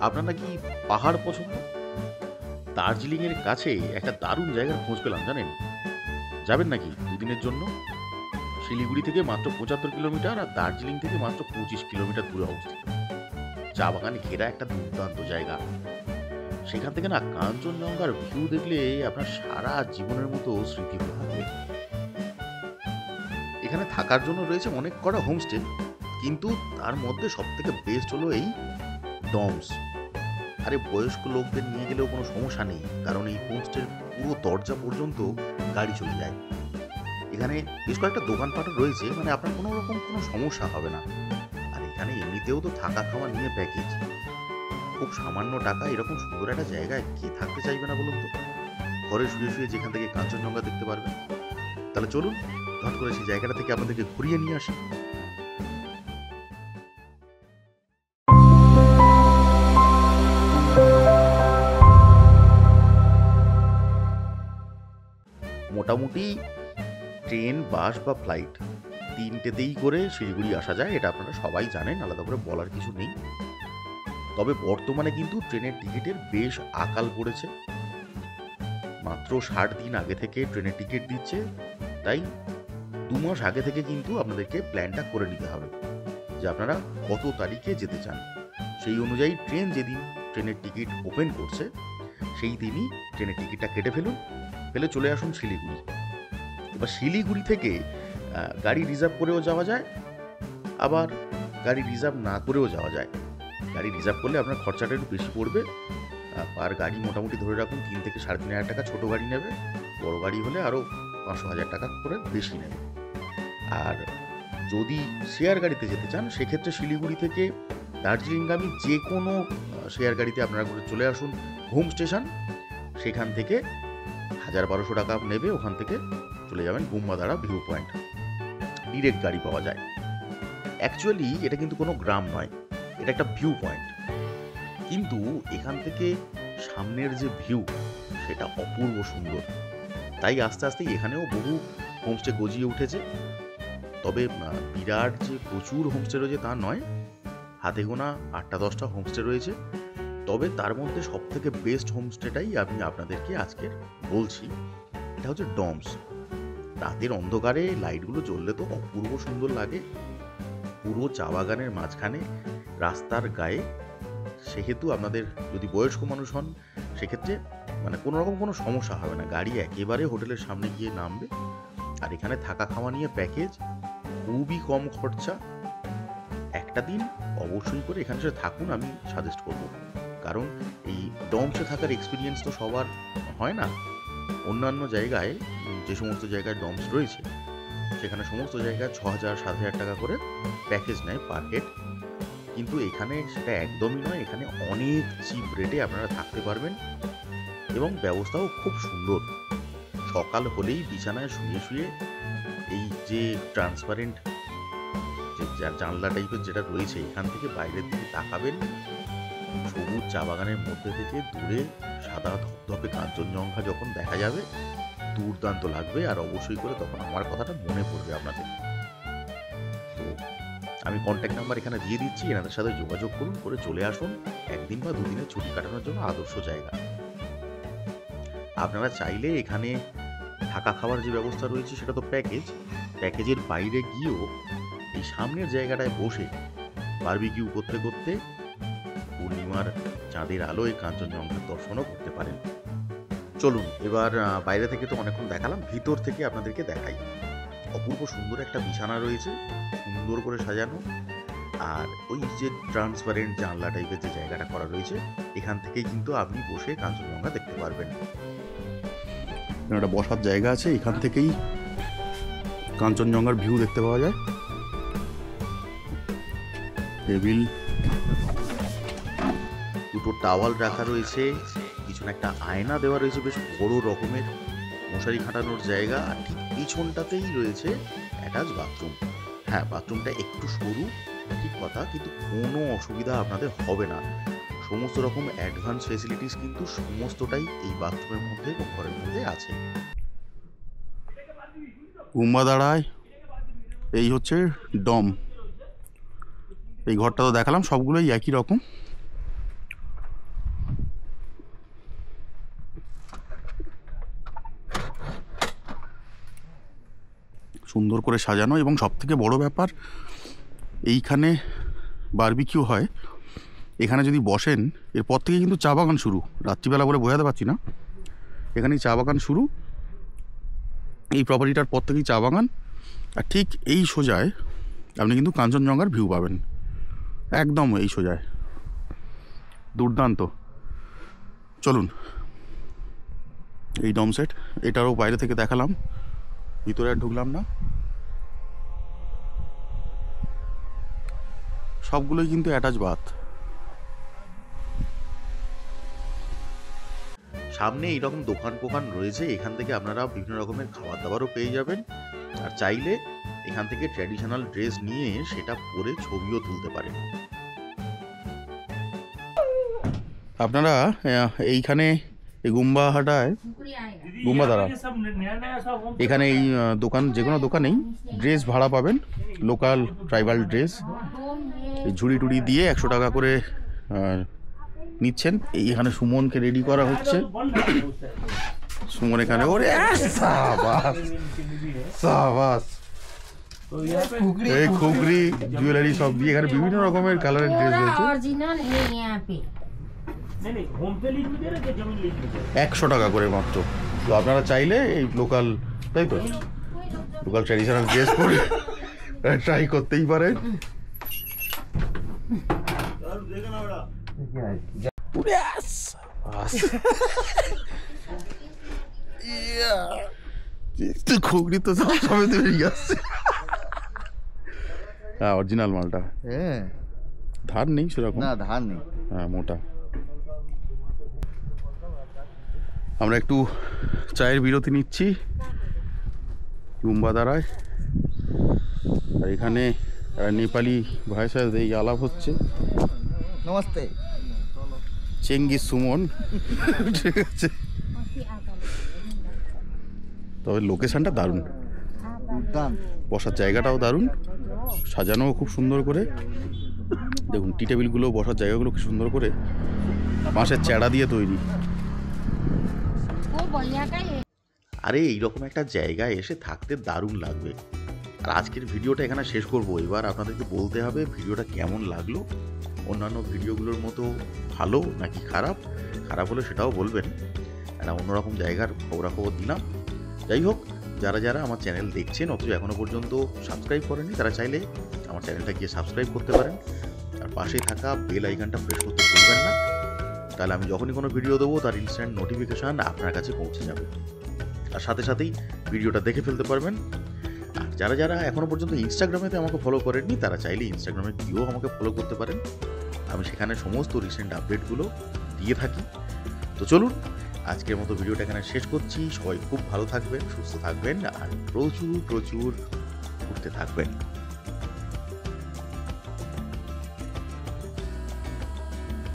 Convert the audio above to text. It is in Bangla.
আপনার নাকি পাহাড় পছন্দ? দার্জিলিংয়ের কাছে একটা দারুণ জায়গার খোঁজ পেলাম জানেন। যাবেন নাকি দুদিনের জন্য? শিলিগুড়ি থেকে মাত্র ৭৫ কিলোমিটার আর দার্জিলিং থেকে মাত্র ২৫ কিলোমিটার দূরে অবস্থিত। চা বাগানে ঘেরা একটা দুর্দান্ত জায়গা। সেখান থেকে না কাঞ্চনজঙ্ঘার ভিউ দেখলে আপনার সারা জীবনের মতো স্মৃতি হয়ে থাকবে। এখানে থাকার জন্য রয়েছে অনেক কটা হোমস্টে, কিন্তু তার মধ্যে সব থেকে বেস্ট হলো এই ডমস। আরে বয়স্ক লোকদের নিয়ে গেলেও কোনো সমস্যা নেই, কারণ এই হোমস্টের পুরো দরজা পর্যন্ত গাড়ি চলে যায়। এখানে বেশ কয়েকটা দোকানপাটও রয়েছে, মানে আপনার কোনো রকম কোনো সমস্যা হবে না। আর এখানে এমনিতেও তো থাকা খাওয়া নিয়ে প্যাকেজ। খুব সামান্য টাকা এরকম সুন্দর একটা জায়গায় কে থাকতে চাইবে না বলুন তো? ঘরে শুয়ে শুয়ে যেখান থেকে কাঞ্চনজঙ্ঘা দেখতে পারবেন। তাহলে চলুন ঝট করে সেই জায়গাটা থেকে আপনাদেরকে ঘুরিয়ে নিয়ে আসি। মোটামুটি ট্রেন, বাস বা ফ্লাইট তিনটেতেই করে শিলিগুড়ি আসা যায়, এটা আপনারা সবাই জানেন, আলাদা করে বলার কিছু নেই। তবে বর্তমানে কিন্তু ট্রেনের টিকিটের বেশ আকাল পড়েছে। মাত্র ৬০ দিন আগে থেকে ট্রেনের টিকিট দিচ্ছে, তাই ২ মাস আগে থেকে কিন্তু আপনাদেরকে প্ল্যানটা করে নিতে হবে যে আপনারা কত তারিখে যেতে চান। সেই অনুযায়ী ট্রেন যেদিন ট্রেনের টিকিট ওপেন করছে সেই দিনই ট্রেনের টিকিটটা কেটে ফেলে চলে আসুন শিলিগুড়ি। এবার শিলিগুড়ি থেকে গাড়ি রিজার্ভ করেও যাওয়া যায়, আবার গাড়ি রিজার্ভ না করেও যাওয়া যায়। গাড়ি রিজার্ভ করলে আপনার খরচাটা একটু বেশি পড়বে। আর গাড়ি মোটামুটি ধরে রাখুন ৩ থেকে ৩.৫ টাকা ছোটো গাড়ি নেবে, বড় গাড়ি হলে আরও ৫০০-১০০০ টাকা করে বেশি নেবে। আর যদি শেয়ার গাড়িতে যেতে চান সেক্ষেত্রে শিলিগুড়ি থেকে দার্জিলিংগামী যে কোনো শেয়ার গাড়িতে আপনারা করে চলে আসুন হোম স্টেশন। সেখান থেকে ১০০০-১২০০ টাকা নেবে, ওখান থেকে চলে যাবেন গুম্বাদাড়া ভিউ পয়েন্ট। ডিরেক্ট গাড়ি পাওয়া যায়। অ্যাকচুয়ালি এটা কিন্তু কোনো গ্রাম নয়, এটা একটা ভিউ পয়েন্ট, কিন্তু এখান থেকে সামনের যে ভিউ সেটা অপূর্ব সুন্দর। তাই আস্তে আস্তে এখানেও বহু হোমস্টে গজিয়ে উঠেছে। তবে বিরাট যে প্রচুর হোমস্টে রয়েছে তা নয়, হাতে গোনা ৮টা-১০টা হোমস্টে রয়েছে। তবে তার মধ্যে সব থেকে বেস্ট হোমস্টেটাই আমি আপনাদেরকে আজকের বলছি, এটা হচ্ছে ডমস। রাতের অন্ধকারে লাইটগুলো জ্বললে তো অপূর্ব সুন্দর লাগে, পুরো চা বাগানের মাঝখানে রাস্তার গায়ে। সেহেতু আপনাদের যদি বয়স্ক মানুষ হন সেক্ষেত্রে মানে কোনো রকম কোনো সমস্যা হবে না, গাড়ি একেবারে হোটেলের সামনে গিয়ে নামবে। আর এখানে থাকা খাওয়া নিয়ে প্যাকেজ, খুবই কম খরচা। একটা দিন অবশ্যই করে এখানে সে থাকুন, আমি সাজেস্ট করব, কারণ এই ডমসে থাকার এক্সপিরিয়েন্স তো সবার হয় না। অন্যান্য জায়গায় যে সমস্ত জায়গায় ডমস রয়েছে সেখানে সমস্ত জায়গায় ৬,০০০-৭,০০০ টাকা করে প্যাকেজ নেয় পার হেড, কিন্তু এখানে সেটা একদমই নয়। এখানে অনেক চিপ রেটে আপনারা থাকতে পারবেন এবং ব্যবস্থাও খুব সুন্দর। সকাল হলেই বিছানায় শুয়ে শুয়ে এই যে ট্রান্সপারেন্ট যে জানলা টাইপের যেটা রয়েছে এখান থেকে বাইরের দিকে তাকাবেন, সবুজ চা বাগানের মধ্যে থেকে দূরে সাদা ধপধপে কাঞ্চনজঙ্ঘা যখন দেখা যাবে দুর্দান্ত লাগবে। আর অবশ্যই করে তখন আমার কথাটা মনে পড়বে আপনাদের। তো আমি কন্ট্যাক্ট নাম্বার এখানে দিয়ে দিচ্ছি, এনাদের সাথে যোগাযোগ করুন, করে চলে আসুন। একদিন বা দুদিনের ছুটি কাটানোর জন্য আদর্শ জায়গা। আপনারা চাইলে এখানে থাকা খাওয়ার যে ব্যবস্থা রয়েছে সেটা তো প্যাকেজের বাইরে গিয়েও এই সামনের জায়গাটায় বসে বারবিকিউ করতে করতে পূর্ণিমার চাঁদের আলোয় কাঞ্চনজঙ্ঘার দর্শনও করতে পারেন। চলুন এবার বাইরে থেকে তো অনেকক্ষণ দেখালাম, ভিতর থেকে আপনাদেরকে দেখাই। অপূর্ব সুন্দর একটা বিছানা রয়েছে, সুন্দর করে সাজানো। আর ওই যে ট্রান্সপারেন্ট জানলা টাইপের যে জায়গাটা করা রয়েছে এখান থেকেই কিন্তু আপনি বসে কাঞ্চনজঙ্ঘা দেখতে পারবেন। একটা বসার জায়গা আছে, এখান থেকেই কাঞ্চনজঙ্ঘার ভিউ দেখতে পাওয়া যায়। টেবিল, দুটো টাওয়াল রাখা রয়েছে, পিছনে একটা আয়না দেওয়া রয়েছে বেশ বড় রকমের, মশারি খাটানোর জায়গা। আর ঠিক পিছনটাতেই রয়েছে অ্যাটাচ বাথরুম। হ্যাঁ, বাথরুমটা একটু সরু ঠিক কথা, কিন্তু কোনো অসুবিধা আপনাদের হবে না। সমস্ত রকম অ্যাডভান্স ফেসিলিটিস কিন্তু সমস্তটাই এই বাথরুমের মধ্যে এবং ঘরের মধ্যে আছে। কুম্বাদাড়ায় এই হচ্ছে ডম। এই ঘরটা তো দেখালাম, সবগুলোই একই রকম। সুন্দর করে সাজানো, এবং সবথেকে বড় ব্যাপার এইখানে বারবিকিউ হয়। এখানে যদি বসেন, এরপর থেকে কিন্তু চা বাগান শুরু। রাত্রিবেলা বলে বোঝাতে পারছি না, এখানেই চা বাগান শুরু। এই প্রপার্টিটার পর থেকেই চা বাগান, আর ঠিক এই সোজায় আপনি কিন্তু কাঞ্চনজঙ্ঘার ভিউ পাবেন, একদম এই সোজায়, দুর্দান্ত। চলুন, এই ডম সেট, এটারও বাইরে থেকে দেখালাম, ভিতরে আর ঢুকলাম না। সবগুলোই কিন্তু অ্যাটাচ বাথ। সামনে এইরকম দোকান ফোকান রয়েছে, এখান থেকে আপনারা বিভিন্ন রকমের খাবার দাবারও পেয়ে যাবেন। আর চাইলে এখান থেকে ট্র্যাডিশনাল ড্রেস নিয়ে সেটা পরে ছবিও তুলতে পারেন। আপনারা এইখানে এই গুম্বাহাটায়, গুম্বাধারা, এখানে এই দোকান, যে কোনো দোকানেই ড্রেস ভাড়া পাবেন, লোকাল ট্রাইবাল ড্রেস। ঝুড়ি টুড়ি দিয়ে 100 টাকা করে নিচ্ছেন। এইখানে সুমনকে রেডি করা হচ্ছে। সুমন এখানে, ওরে সাবাস সাবাস, এই খুগরি জুয়েলারি সব দিয়ে এখানে বিভিন্ন রকমের কালারের ড্রেস রয়েছে। 100 টাকা করে মাত্র। তো আপনারা চাইলে এই লোকাল, তাই তো, লোকাল ট্র্যাডিশনাল ড্রেস পরে ট্রাই করতেই পারেন। খুগরি তো সবে বেরিয়ে আসছে। হ্যাঁ, অরিজিনাল মালটা, ধার নেই সেরকম, না ধার নেই, হ্যাঁ মোটা। আমরা একটু চায়ের বিরতি নিচ্ছি গুম্বাধারায়। আর এখানে নেপালি ভাষায় এই আলাপ হচ্ছে। নমস্তে চেঙ্গিস সুমন, ঠিক আছে। তবে লোকেশনটা দারুণ, বসার জায়গাটাও দারুণ, সাজানোও খুব সুন্দর করে। দেখুন টি টেবিলগুলো, বসার জায়গাগুলো খুব সুন্দর করে বাঁশের চ্যাড়া দিয়ে তৈরি। আরে এইরকম একটা জায়গায় এসে থাকতে দারুণ লাগবে। আর আজকের ভিডিওটা এখানে শেষ করব। এবার আপনাদেরকে বলতে হবে ভিডিওটা কেমন লাগলো, অন্যান্য ভিডিওগুলোর মতো ভালো নাকি খারাপ। খারাপ হলে সেটাও বলবেন, একটা অন্যরকম জায়গার খবরাখবর দিলাম। যাই হোক, যারা যারা আমার চ্যানেল দেখছেন অথচ এখনও পর্যন্ত সাবস্ক্রাইব করেনি, তারা চাইলে আমার চ্যানেলটা গিয়ে সাবস্ক্রাইব করতে পারেন। আর পাশে থাকা বেল আইকনটা প্রেস করতে ভুলবেন না, তাহলে আমি যখনই কোনো ভিডিও দেবো তার ইনস্ট্যান্ট নোটিফিকেশান আপনার কাছে পৌঁছে যাবে। আর সাথে সাথেই ভিডিওটা দেখে ফেলতে পারবেন। আর যারা যারা এখনও পর্যন্ত ইনস্টাগ্রামেতে আমাকে ফলো করেননি, তারা চাইলে ইনস্টাগ্রামে গিয়েও আমাকে ফলো করতে পারেন। আমি সেখানে সমস্ত রিসেন্ট আপডেটগুলো দিয়ে থাকি। তো চলুন, আজকের মতো ভিডিওটা এখানে শেষ করছি। সবাই খুব ভালো থাকবেন, সুস্থ থাকবেন, আর প্রচুর প্রচুর ঘুরতে থাকবেন।